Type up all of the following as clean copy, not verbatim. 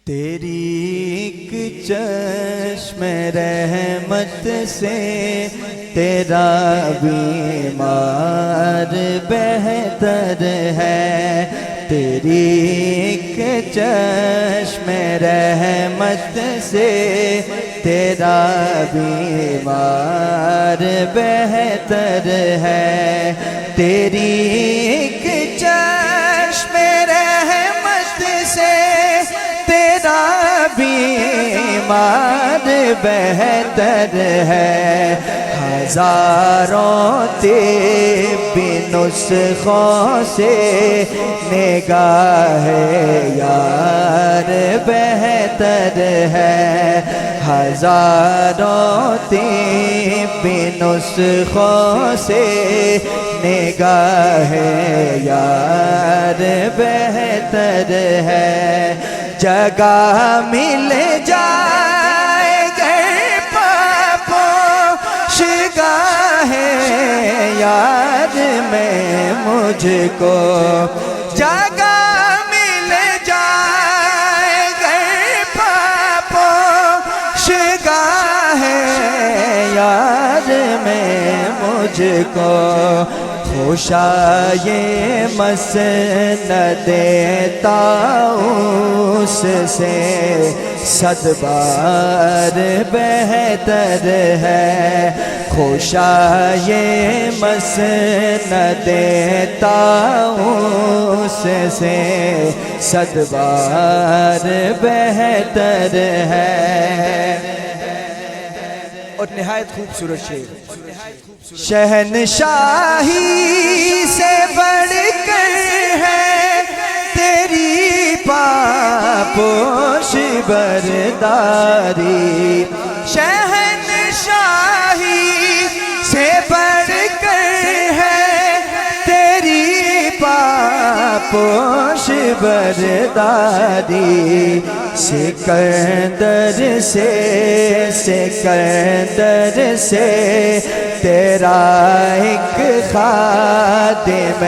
تیری ایک چشم رحمت سے تیرا بیمار بہتر ہے، تیری ایک چشم رحمت سے تیرا بیمار بہتر ہے، تیری ایک چشم رحمت سے تیرا بیمار بہتر ہے، ہزاروں طبی نسخوں سے نگاہ یار بہتر ہے، ہزاروں طبی نسخوں سے نگاہ یار بہتر ہے، جگہ مل جائے گے پوش گاہ یار میں مجھ کو، جگہ مل جائے گے پوش گاہ یار میں مجھ کو، خوشائے مسند طاؤس سے صد بار بہتر ہے، خوشائے مسند طاؤس سے صد بار بہتر ہے۔ اور نہایت خوبصورت شعر، شہنشاہی سے بڑھ کر ہے تیری پاپوش برداری، شہنشاہی سے بڑھ کر ہے تیری پاپوش برداری، سکندر سے تیرا ایک خادم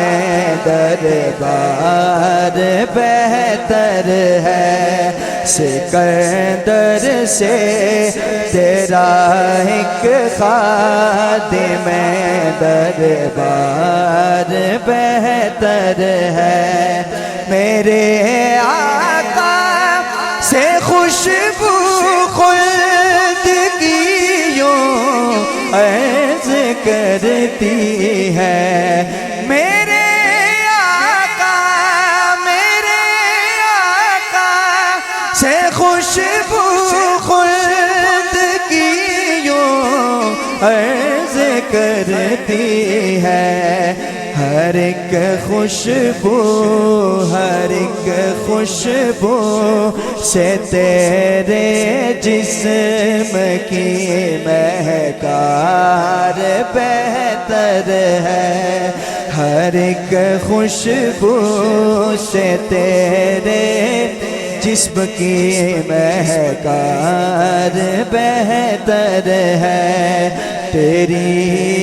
دربار بہتر ہے، سکندر سے تیرا ایک خادم دربار بہتر ہے، میرے آقا سے خوشبو خلد کی یوں عرض کرتی ہے، میرے آقا سے خوشبو خلد کی یوں عرض کرتی ہے، ہر ایک خوشبو سے تیرے جسم کی مہکار بہتر ہے، ہر ایک خوشبو سے تیرے جسم کی مہکار بہتر ہے، تیری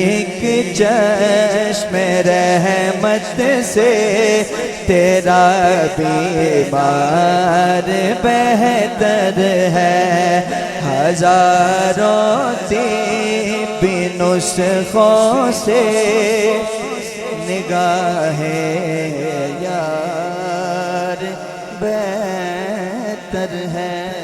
ایک چشم رحمت سے تیرا بیمار بہتر ہے، ہزاروں طبی نسخوں سے نگاہ یار بہتر ہے۔